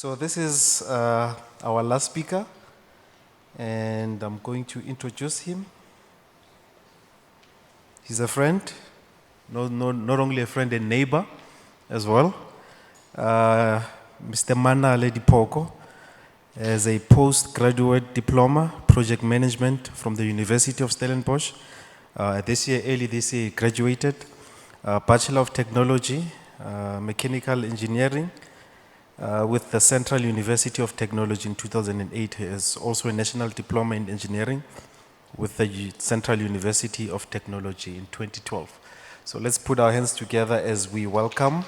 So this is our last speaker, and I'm going to introduce him. He's a friend, not only a friend, a neighbor as well. Mr. Manale Diphoko has a postgraduate diploma, project management from the University of Stellenbosch. Early this year, he graduated. Bachelor of Technology, Mechanical Engineering, with the Central University of Technology in 2008. He has also a National Diploma in Engineering with the Central University of Technology in 2012. So let's put our hands together as we welcome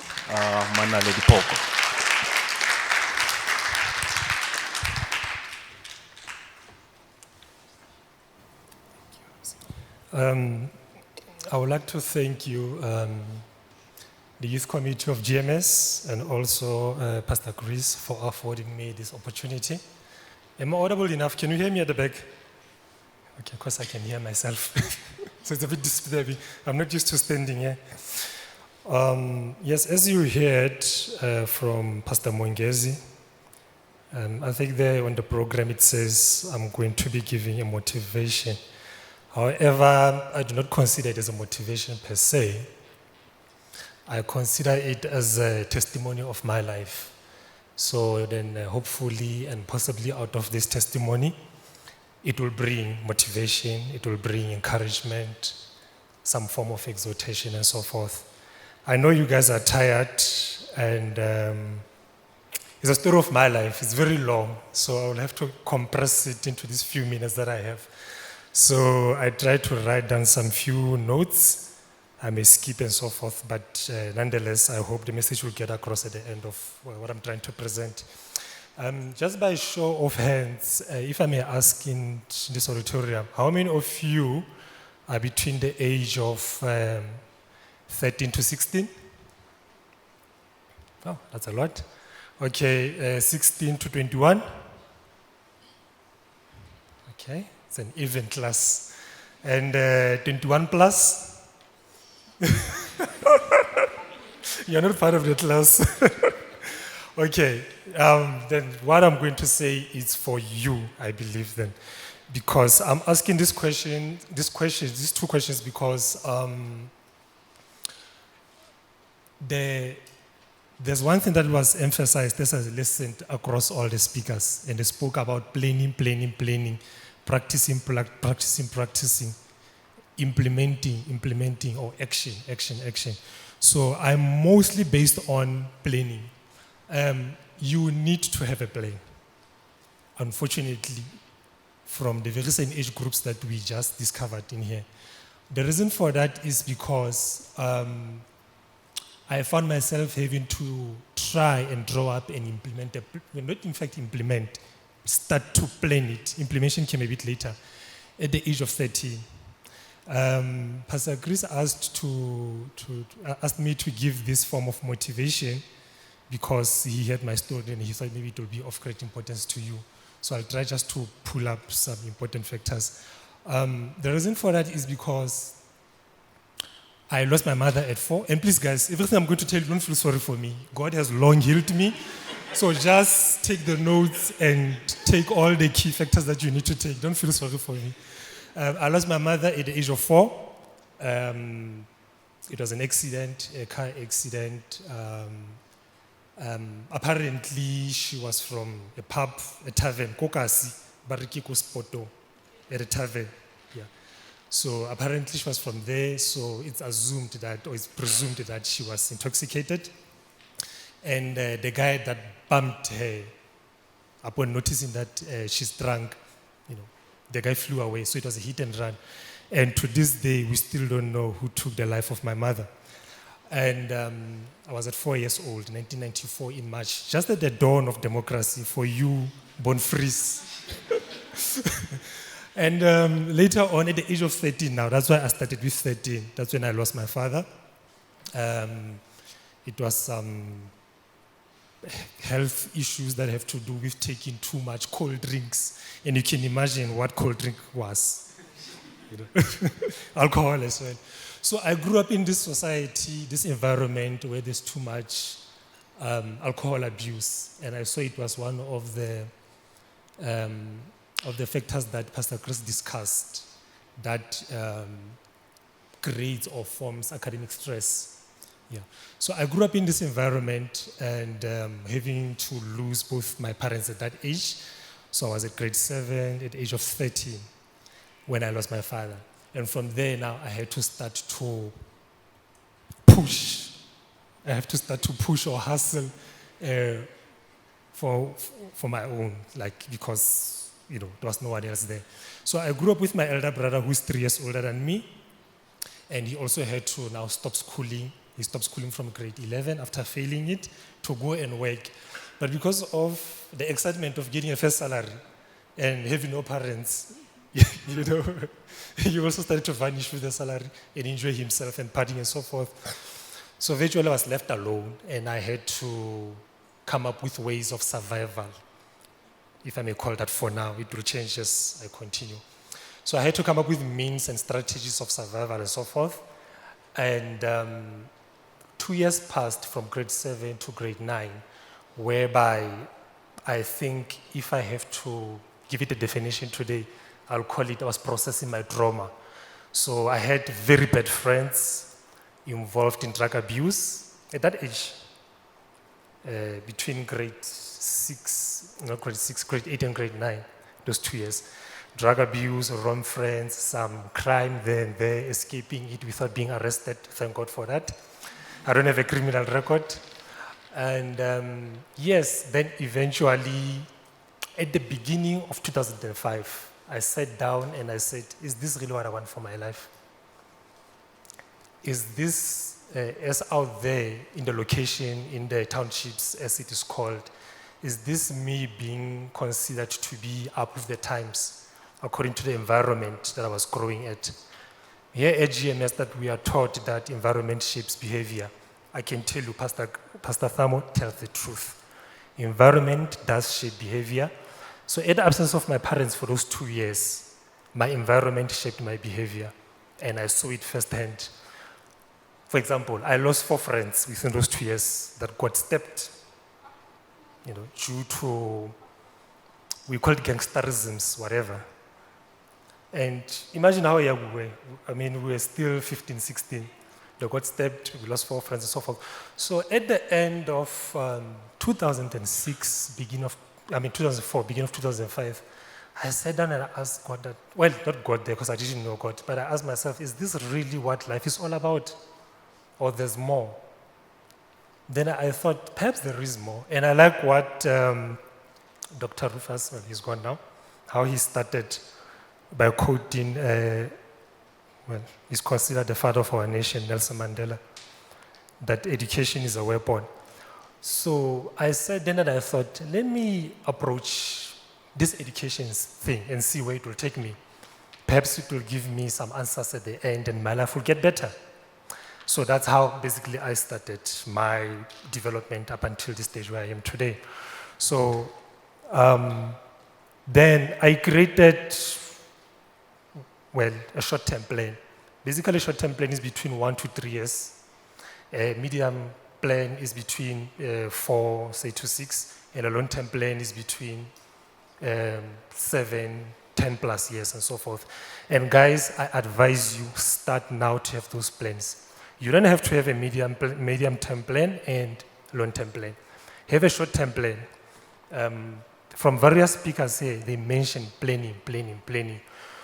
Manale Diphoko. I would like to thank you, the Youth Committee of GMS, and also Pastor Chris for affording me this opportunity. Am I audible enough? Can you hear me at the back? Okay, of course I can hear myself. So it's a bit disturbing. I'm not used to standing here. Yes, as you heard from Pastor Mwengezi, I think there on the program it says I'm going to be giving a motivation. However, I do not consider it as a motivation per se. I consider it as a testimony of my life. So then hopefully and possibly out of this testimony, it will bring motivation, it will bring encouragement, some form of exhortation and so forth. I know you guys are tired, and it's a story of my life. It's very long, so I will have to compress it into these few minutes that I have. So I tried to write down some few notes. I may skip and so forth, but nonetheless, I hope the message will get across at the end of what I'm trying to present. Just by show of hands, if I may ask in this auditorium, how many of you are between the age of 13 to 16? Oh, that's a lot. Okay, 16 to 21? Okay, it's an even class. And 21 plus? You're not part of the class. Okay, then what I'm going to say is for you, I believe then. Because I'm asking these two questions because there's one thing that was emphasized, this has listened across all the speakers, and they spoke about planning, practicing, implementing, or action. So I'm mostly based on planning. You need to have a plan. Unfortunately, from the very same age groups that we just discovered in here. The reason for that is because I found myself having to try and draw up and start to plan it. Implementation came a bit later, at the age of 13. Pastor Chris asked me to give this form of motivation because he heard my story and he thought maybe it will be of great importance to you. So I'll try just to pull up some important factors. The reason for that is because I lost my mother at 4. And please guys, everything I'm going to tell you, don't feel sorry for me. God has long healed me. So just take the notes and take all the key factors that you need to take. Don't feel sorry for me. I lost my mother at the age of 4. It was an accident, a car accident. Apparently, she was from a pub, a tavern, Kokasi, Barikiko Spoto, at a tavern. Yeah. So apparently she was from there, so it's presumed that she was intoxicated. And the guy that bumped her, upon noticing that she's drunk, the guy flew away, so it was a hit and run. And to this day, we still don't know who took the life of my mother. And I was at 4 years old, 1994 in March, just at the dawn of democracy for you, born frees. And later on, at the age of 13 now, that's why I started with 13. That's when I lost my father. It was some health issues that have to do with taking too much cold drinks. And you can imagine what cold drink was. Alcohol as well. So I grew up in this society, this environment where there's too much alcohol abuse, and I saw it was one of the factors that Pastor Chris discussed that creates or forms academic stress. Yeah. So I grew up in this environment and having to lose both my parents at that age. So I was at grade 7 at the age of 13 when I lost my father. And from there now I had to start to push. I have to start to push or hustle for my own, like, because, there was no one else there. So I grew up with my elder brother who's 3 years older than me. And he also had to now stop schooling. He stopped schooling from grade 11 after failing it to go and work. But because of the excitement of getting a first salary and having no parents, he also started to vanish with the salary and enjoy himself and partying and so forth. So virtually I was left alone and I had to come up with ways of survival, if I may call that for now. It will change as I continue. So I had to come up with means and strategies of survival and so forth. And 2 years passed from grade 7 to grade 9, whereby I think if I have to give it a definition today, I'll call it I was processing my trauma. So I had very bad friends involved in drug abuse at that age, between grade 8 and grade 9, those 2 years. Drug abuse, wrong friends, some crime there and there, escaping it without being arrested. Thank God for that. I don't have a criminal record. And yes, then eventually, at the beginning of 2005, I sat down and I said, is this really what I want for my life? Is this, as out there in the location, in the townships, as it is called, is this me being considered to be up with the times, according to the environment that I was growing at? Here at GMS, that we are taught that environment shapes behavior. I can tell you, Pastor Thamo tells the truth. Environment does shape behavior. So in the absence of my parents for those 2 years, my environment shaped my behavior, and I saw it firsthand. For example, I lost 4 friends within those 2 years that got stepped, due to, we call it gangsterisms, whatever. And imagine how young we were. I mean, we were still 15, 16. They got stabbed, we lost 4 friends and so forth. So at the end of 2006, 2004, beginning of 2005, I sat down and I asked God that, well, not God there because I didn't know God, but I asked myself, is this really what life is all about? Or there's more? Then I thought, perhaps there is more. And I like what Dr. Rufus, well, he's gone now, how he started by quoting, he's considered the father of our nation, Nelson Mandela, that education is a weapon. So I said then, and I thought, let me approach this education thing and see where it will take me. Perhaps it will give me some answers at the end and my life will get better. So that's how basically I started my development up until the stage where I am today. So then I created, a short-term plan. Basically, a short-term plan is between 1 to 3 years. A medium plan is between 4, say, to 6, and a long-term plan is between 7, 10 plus years, and so forth. And guys, I advise you, start now to have those plans. You don't have to have a medium-term plan and long-term plan. Have a short-term plan. From various speakers here, they mention planning.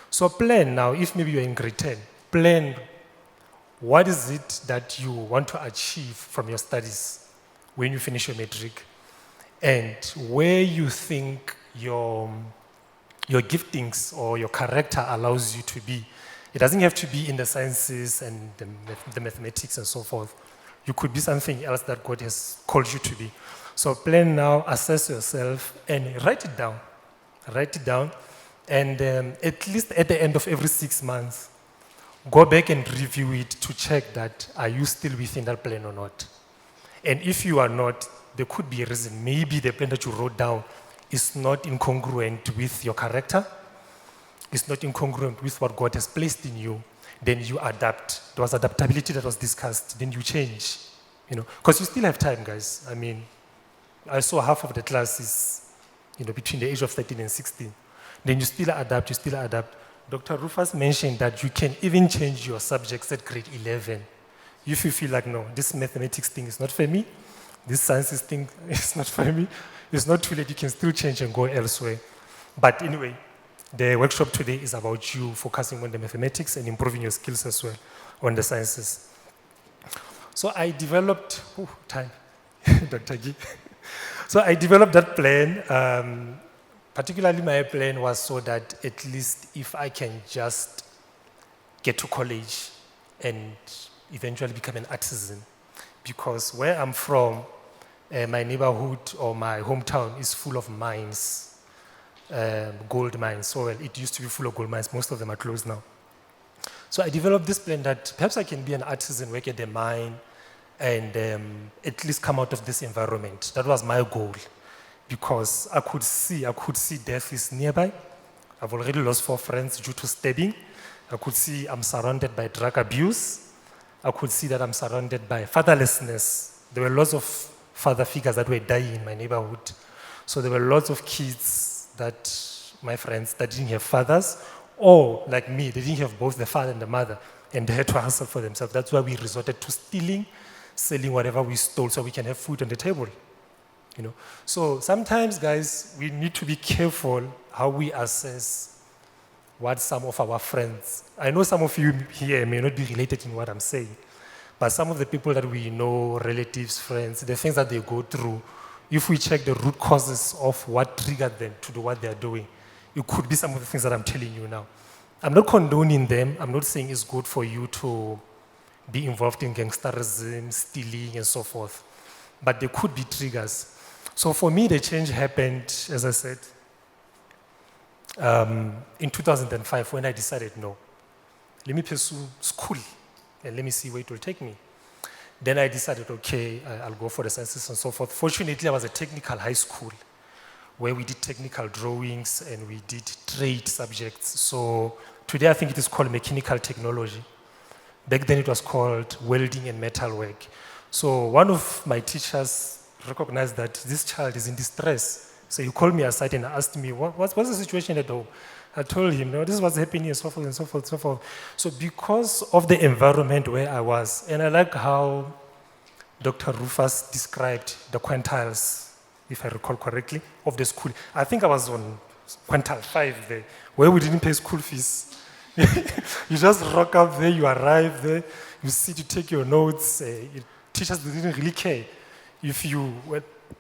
So plan now, if maybe you're in grade 10, plan what is it that you want to achieve from your studies when you finish your matric, and where you think your giftings or your character allows you to be. It doesn't have to be in the sciences and the mathematics and so forth. You could be something else that God has called you to be. So plan now, assess yourself, and write it down. Write it down, and at least at the end of every 6 months, go back and review it to check that are you still within that plan or not. And if you are not, there could be a reason. Maybe the plan that you wrote down is not incongruent with your character. It's not incongruent with what God has placed in you. Then you adapt. There was adaptability that was discussed. Then you change. Because you still have time, guys. I mean, I saw half of the class is, between the age of 13 and 16. Then you still adapt, Dr. Rufus mentioned that you can even change your subjects at grade 11. If you feel like, no, this mathematics thing is not for me, this sciences thing is not for me, it's not too late, you can still change and go elsewhere. But anyway, the workshop today is about you focusing on the mathematics and improving your skills as well on the sciences. So I developed, Dr. G. So I developed that plan. Particularly my plan was so that at least if I can just get to college and eventually become an artisan. Because where I'm from, my neighborhood or my hometown is full of mines, gold mines. So it used to be full of gold mines. Most of them are closed now. So I developed this plan that perhaps I can be an artisan, work at the mine, and at least come out of this environment. That was my goal. Because I could see death is nearby. I've already lost 4 friends due to stabbing. I could see I'm surrounded by drug abuse. I could see that I'm surrounded by fatherlessness. There were lots of father figures that were dying in my neighborhood. So there were lots of kids my friends, that didn't have fathers, or like me, they didn't have both the father and the mother, and they had to hustle for themselves. That's why we resorted to stealing, selling whatever we stole so we can have food on the table. So sometimes, guys, we need to be careful how we assess what some of our friends, I know some of you here may not be related in what I'm saying, but some of the people that we know, relatives, friends, the things that they go through, if we check the root causes of what triggered them to do what they're doing, it could be some of the things that I'm telling you now. I'm not condoning them. I'm not saying it's good for you to be involved in gangsterism, stealing, and so forth, but there could be triggers. So for me, the change happened, as I said, in 2005 when I decided, no, let me pursue school and let me see where it will take me. Then I decided, okay, I'll go for the sciences and so forth. Fortunately, I was a technical high school where we did technical drawings and we did trade subjects. So today I think it is called mechanical technology. Back then it was called welding and metalwork. So one of my teachers recognized that this child is in distress. So he called me aside and asked me, what's the situation at home? I told him, no, this is what's happening, and so forth, and so forth, and so forth. So because of the environment where I was, and I like how Dr. Rufus described the quintiles, if I recall correctly, of the school. I think I was on quintile 5 there, where we didn't pay school fees. You just rock up there, you arrive there, you sit, you take your notes. Teachers didn't really care. If you,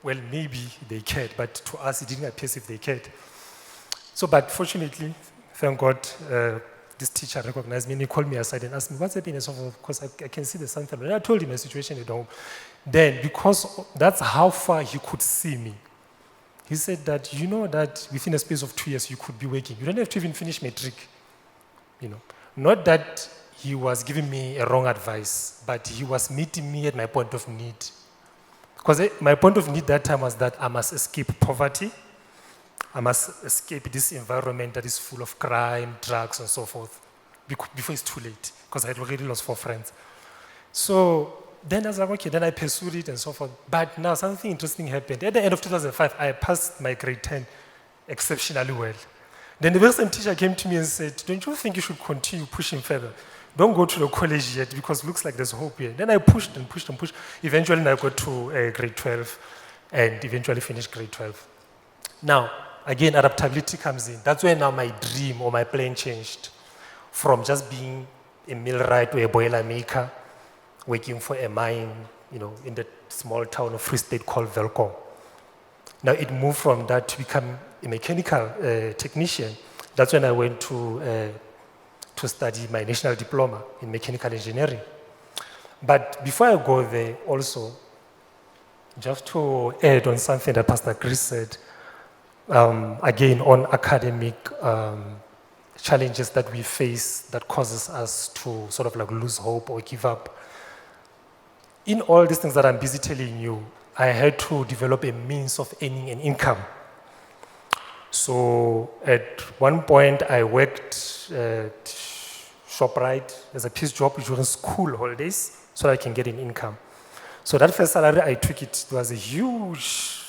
well, maybe they cared, but to us, it didn't appear as if they cared. So, but fortunately, thank God, this teacher recognized me and he called me aside and asked me, what's happening? Because I can see the Sandton. And I told him my situation at home. Then, because that's how far he could see me, he said that, you know that within a space of 2 years, you could be working. You don't have to even finish matric. Not that he was giving me a wrong advice, but he was meeting me at my point of need. Because my point of need that time was that I must escape poverty. I must escape this environment that is full of crime, drugs, and so forth, before it's too late, because I had already lost 4 friends. So then I was like, okay, then I pursued it and so forth. But now something interesting happened. At the end of 2005, I passed my grade 10 exceptionally well. Then the very same teacher came to me and said, don't you think you should continue pushing further? Don't go to the college yet because it looks like there's hope here. Then I pushed and pushed and pushed. Eventually I got to grade 12 and eventually finished grade 12. Now, again, adaptability comes in. That's where now my dream or my plan changed from just being a millwright or a boiler maker, working for a mine, in the small town of Free State called Velkom. Now it moved from that to become a mechanical technician. That's when I went to study my national diploma in mechanical engineering. But before I go there also, just to add on something that Pastor Chris said, again on academic challenges that we face that causes us to sort of like lose hope or give up. In all these things that I'm busy telling you, I had to develop a means of earning an income. So at one point I worked at ShopRite as a piece job during school holidays so I can get an income. So that first salary, I took it. It was a huge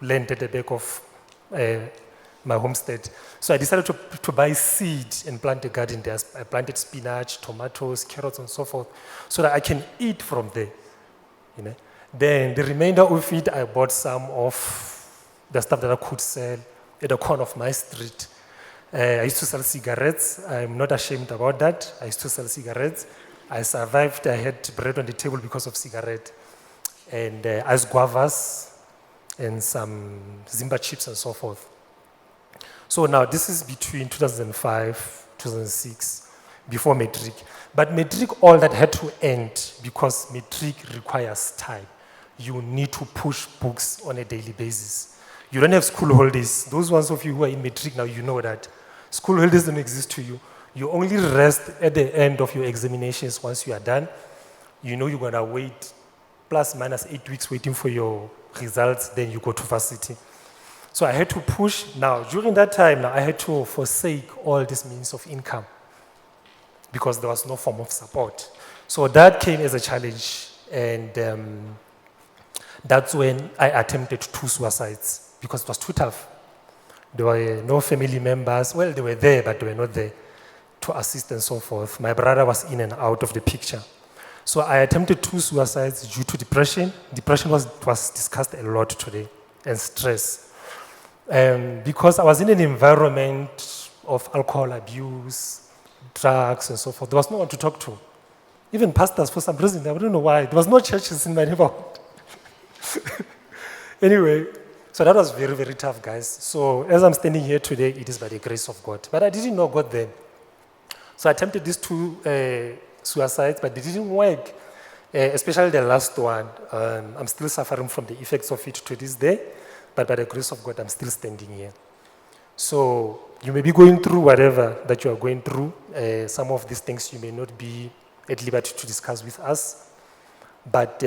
land at the back of my homestead. So I decided to buy seed and plant a garden there. I planted spinach, tomatoes, carrots, and so forth, so that I can eat from there. You know? Then the remainder of it, I bought some of the stuff that I could sell at the corner of my street. I used to sell cigarettes. I'm not ashamed about that. I used to sell cigarettes. I survived. I had bread on the table because of cigarette. And ice guavas and some Zimba chips and so forth. So now this is between 2005, 2006, before matric. But matric, all that had to end because matric requires time. You need to push books on a daily basis. You don't have school holidays. Those ones of you who are in matric now, you know that. School holidays don't exist to you. You only rest at the end of your examinations once you are done. You know you're gonna wait plus minus 8 weeks waiting for your results, then you go to varsity. So I had to push. Now, during that time, now I had to forsake all these means of income because there was no form of support. So that came as a challenge, and that's when I attempted 2 suicides because it was too tough. There were no family members. Well, they were there, but they were not there to assist and so forth. My brother was in and out of the picture. So I attempted 2 suicides due to depression. Depression was discussed a lot today, and stress. Because I was in an environment of alcohol abuse, drugs, and so forth. There was no one to talk to. Even pastors, for some reason, I don't know why. There was no churches in my neighborhood. Anyway, so that was very, very tough, guys. So as I'm standing here today, it is by the grace of God. But I didn't know God then. So I attempted these 2 suicides, but they didn't work, especially the last one. I'm still suffering from the effects of it to this day, but by the grace of God, I'm still standing here. So you may be going through whatever that you are going through. Some of these things you may not be at liberty to discuss with us, but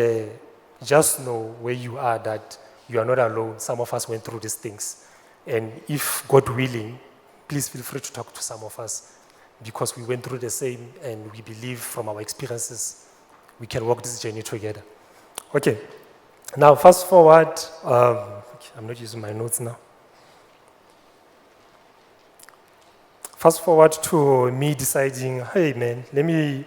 just know where you are that you are not alone. Some of us went through these things. And if God willing, please feel free to talk to some of us because we went through the same and we believe from our experiences we can walk this journey together. Okay, now fast forward. I'm not using my notes now. Fast forward to me deciding, hey man, let me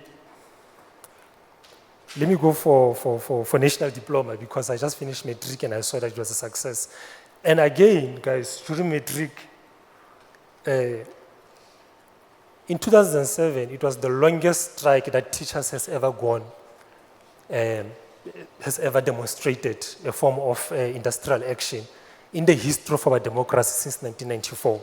go for national diploma because I just finished matric and I saw that it was a success. And again, guys, during matric, in 2007, it was the longest strike that teachers has ever gone, has ever demonstrated a form of industrial action in the history of our democracy since 1994.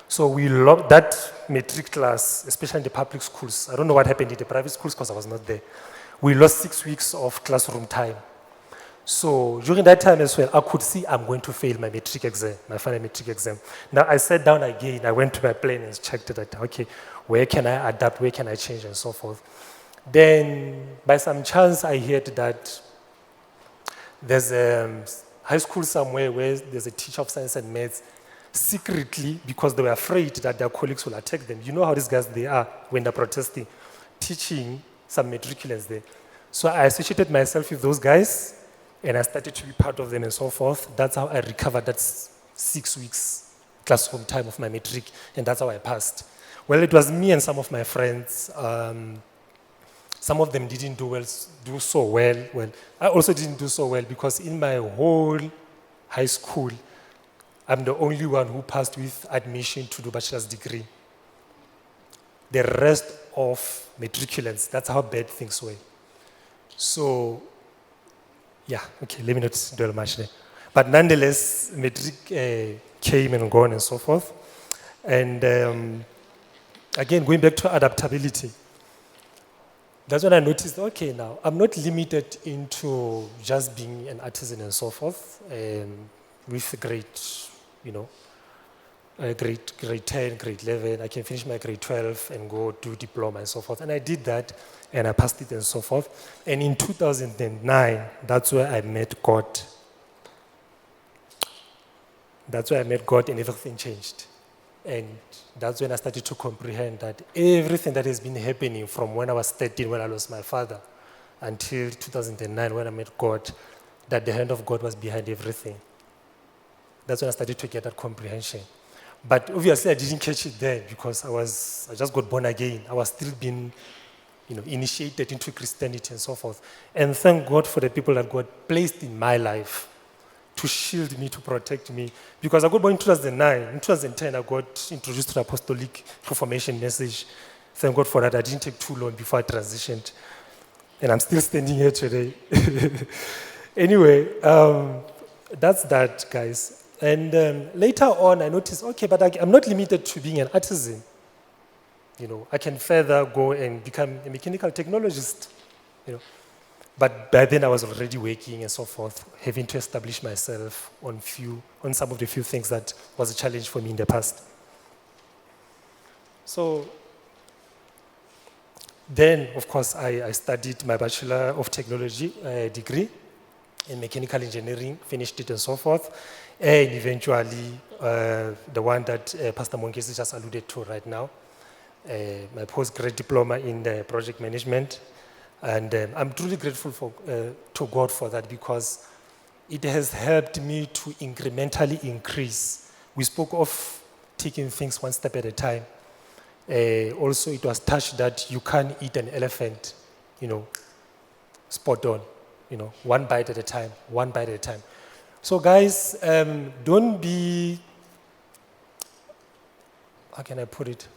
So we loved that matric class, especially in the public schools. I don't know what happened in the private schools because I was not there. We lost 6 weeks of classroom time. So during that time as well, I could see I'm going to fail my matric exam, my final matric exam. Now I sat down again, I went to my plan and checked that, okay, where can I adapt, where can I change and so forth. Then by some chance I heard that there's a high school somewhere where there's a teacher of science and maths secretly, because they were afraid that their colleagues will attack them. You know how these guys they are when they're protesting, teaching some matriculants there. So I associated myself with those guys and I started to be part of them and so forth. That's how I recovered that 6 weeks classroom time of my matric, and that's how I passed. Well, it was me and some of my friends. Some of them didn't do so well. Well, I also didn't do so well because in my whole high school, I'm the only one who passed with admission to do bachelor's degree. The rest of matriculants, that's how bad things were. So, yeah, okay, let me not dwell much there. But nonetheless, matric came and gone and so forth. And again, going back to adaptability, that's when I noticed, okay, now, I'm not limited into just being an artisan and so forth, with great, grade 10, grade 11, I can finish my grade 12 and go do diploma and so forth. And I did that, and I passed it and so forth. And in 2009, that's where I met God. That's where I met God and everything changed. And that's when I started to comprehend that everything that has been happening from when I was 13, when I lost my father, until 2009 when I met God, that the hand of God was behind everything. That's when I started to get that comprehension. But obviously I didn't catch it there because I just got born again. I was still being, initiated into Christianity and so forth. And thank God for the people that God placed in my life to shield me, to protect me. Because I got born in 2009. In 2010, I got introduced to the Apostolic Reformation message. Thank God for that. I didn't take too long before I transitioned. And I'm still standing here today. Anyway, that's that, guys. And later on, I noticed, okay, but I'm not limited to being an artisan. I can further go and become a mechanical technologist. But by then I was already working and so forth, having to establish myself on some of the few things that was a challenge for me in the past. So then, of course, I studied my Bachelor of Technology degree in mechanical engineering, finished it and so forth, and eventually the one that Pastor Mongesi just alluded to right now, my postgrad diploma in project management. And I'm truly grateful to God for that because it has helped me to incrementally increase. We spoke of taking things one step at a time. Also, it was touched that you can't eat an elephant, spot on, one bite at a time, one bite at a time. So guys, don't be, how can I put it?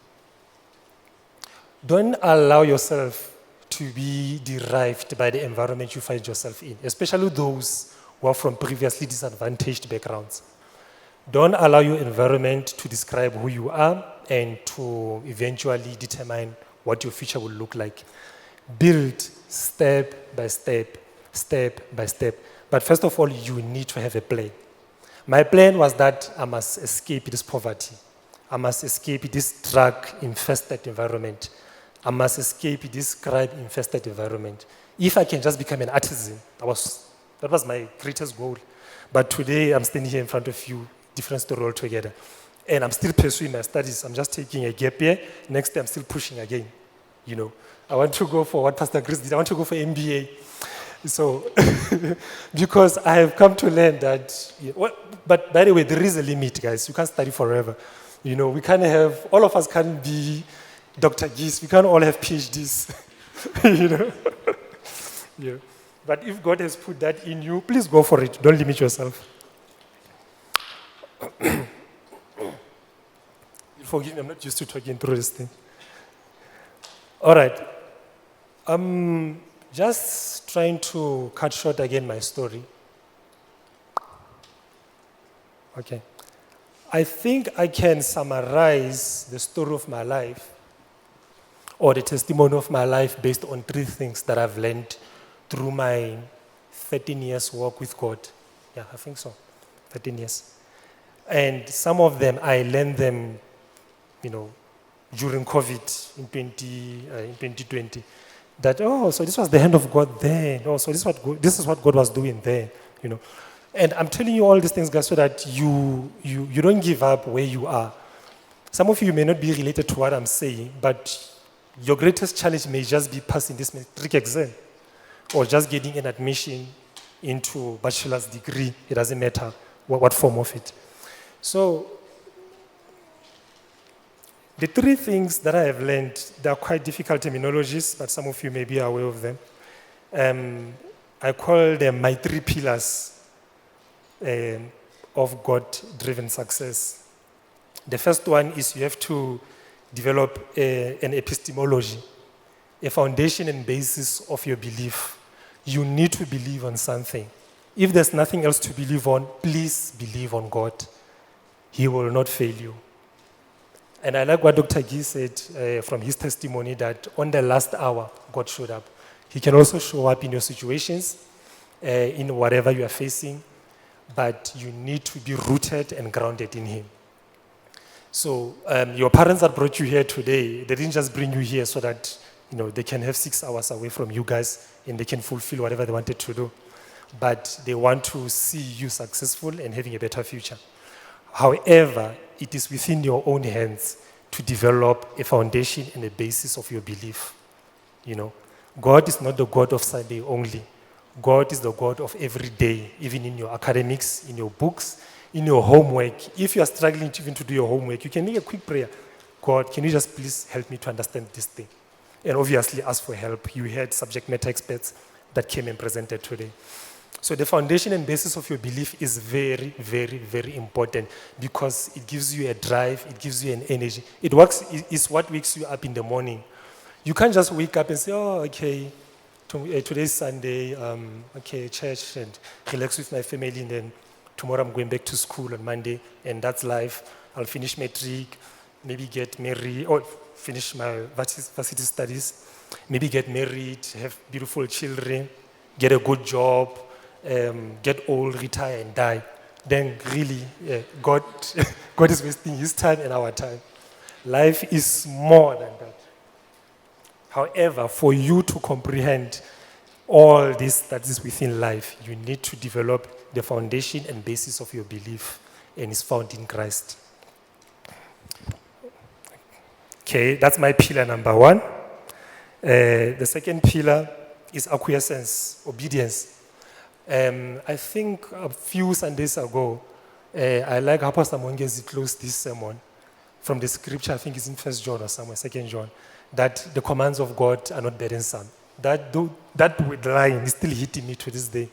Don't allow yourself to be derived by the environment you find yourself in, especially those who are from previously disadvantaged backgrounds. Don't allow your environment to describe who you are and to eventually determine what your future will look like. Build step by step, step by step. But first of all, you need to have a plan. My plan was that I must escape this poverty. I must escape this drug-infested environment. I must escape this crime-infested environment. If I can just become an artisan, that was my greatest goal. But today, I'm standing here in front of you, different story altogether. And I'm still pursuing my studies. I'm just taking a gap year. Next day, I'm still pushing again. I want to go for what Pastor Chris did. I want to go for MBA. So, because I have come to learn that, but by the way, there is a limit, guys. You can't study forever. We can't have, all of us can't be Dr. Geese. We can't all have PhDs. Yeah. But if God has put that in you, please go for it. Don't limit yourself. Forgive me, I'm not used to talking through this thing. All right. I'm just trying to cut short again my story. Okay. I think I can summarize the story of my life or the testimony of my life based on 3 things that I've learned through my 13 years work with God. Yeah, I think so, 13 years. And some of them, I learned them, during COVID in 2020. That, so this was the hand of God there. So this is what God was doing there, And I'm telling you all these things, guys, so that you don't give up where you are. Some of you may not be related to what I'm saying, but your greatest challenge may just be passing this matric exam or just getting an admission into bachelor's degree. It doesn't matter what form of it. So the 3 things that I have learned, they are quite difficult terminologies, but some of you may be aware of them. I call them my 3 pillars of God-driven success. The first one is you have to develop an epistemology, a foundation and basis of your belief. You need to believe on something. If there's nothing else to believe on, please believe on God. He will not fail you. And I like what Dr. Gee said from his testimony that on the last hour, God showed up. He can also show up in your situations, in whatever you are facing, but you need to be rooted and grounded in Him. So your parents that brought you here today, they didn't just bring you here so that they can have 6 hours away from you guys and they can fulfill whatever they wanted to do. But they want to see you successful and having a better future. However, it is within your own hands to develop a foundation and a basis of your belief. God is not the God of Sunday only. God is the God of every day, even in your academics, in your books, in your homework. If you are struggling to even to do your homework, you can make a quick prayer. God, can you just please help me to understand this thing? And obviously ask for help. You had subject matter experts that came and presented today. So the foundation and basis of your belief is very, very, very important because it gives you a drive, it gives you an energy. It's what wakes you up in the morning. You can't just wake up and say, oh, okay, today's Sunday, okay, church, and relax with my family, and then tomorrow I'm going back to school on Monday, and that's life. I'll finish matric, maybe get married, or finish my varsity studies, maybe get married, have beautiful children, get a good job, get old, retire, and die. Then really, God, God is wasting his time and our time. Life is more than that. However, for you to comprehend all this that is within life, you need to develop the foundation and basis of your belief, and it's found in Christ. Okay, that's my pillar number one. The second pillar is acquiescence, obedience. I think a few Sundays ago, I like how Pastor Mongezi closed this sermon from the scripture, I think it's in 1 John or somewhere, 2 John, that the commands of God are not burdensome. That line is still hitting me to this day.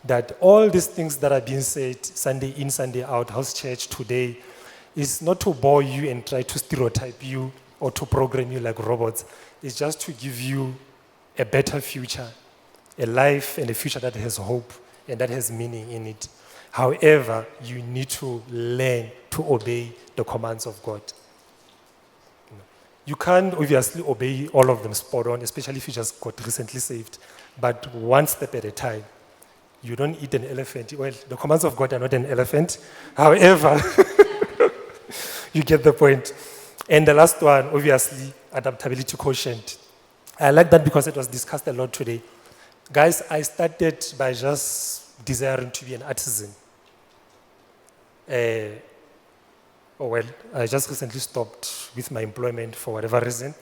That all these things that are being said Sunday in, Sunday out, house church today, is not to bore you and try to stereotype you or to program you like robots. It's just to give you a better future, a life and a future that has hope and that has meaning in it. However, you need to learn to obey the commands of God. You can't obviously obey all of them spot on, especially if you just got recently saved, but one step at a time. You don't eat an elephant. Well, the commands of God are not an elephant. However, you get the point. And the last one, obviously, adaptability quotient. I like that because it was discussed a lot today. Guys, I started by just desiring to be an artisan. I just recently stopped with my employment for whatever reason.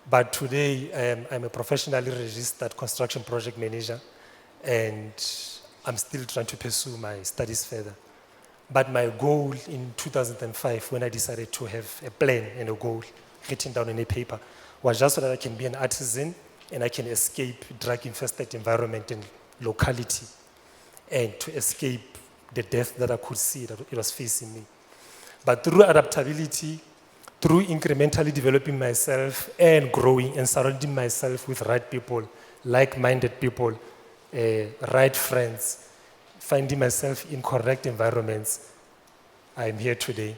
But today, I'm a professionally registered construction project manager, and I'm still trying to pursue my studies further. But my goal in 2005, when I decided to have a plan and a goal written down on a paper, was just so that I can be an artisan and I can escape drug-infested environment and locality, and to escape the death that I could see that it was facing me. But through adaptability, through incrementally developing myself and growing and surrounding myself with right people, like-minded people, right friends, finding myself in correct environments, I'm here today.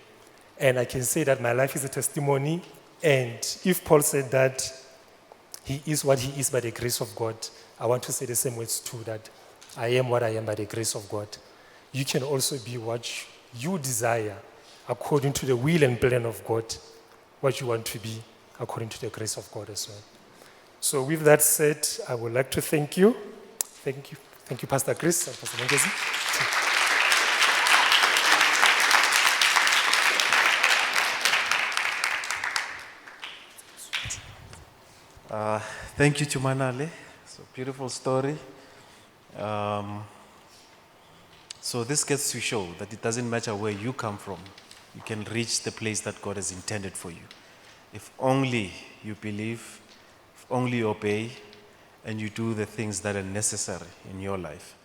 And I can say that my life is a testimony. And if Paul said that he is what he is by the grace of God, I want to say the same words too, that I am what I am by the grace of God. You can also be what you desire according to the will and plan of God, what you want to be according to the grace of God as well. So with that said, I would like to thank you. Thank you. Thank you, Pastor Chris and Pastor Mongezi. Thank you to Manale. It's a beautiful story. So this gets to show that it doesn't matter where you come from. You can reach the place that God has intended for you. If only you believe, if only you obey, and you do the things that are necessary in your life.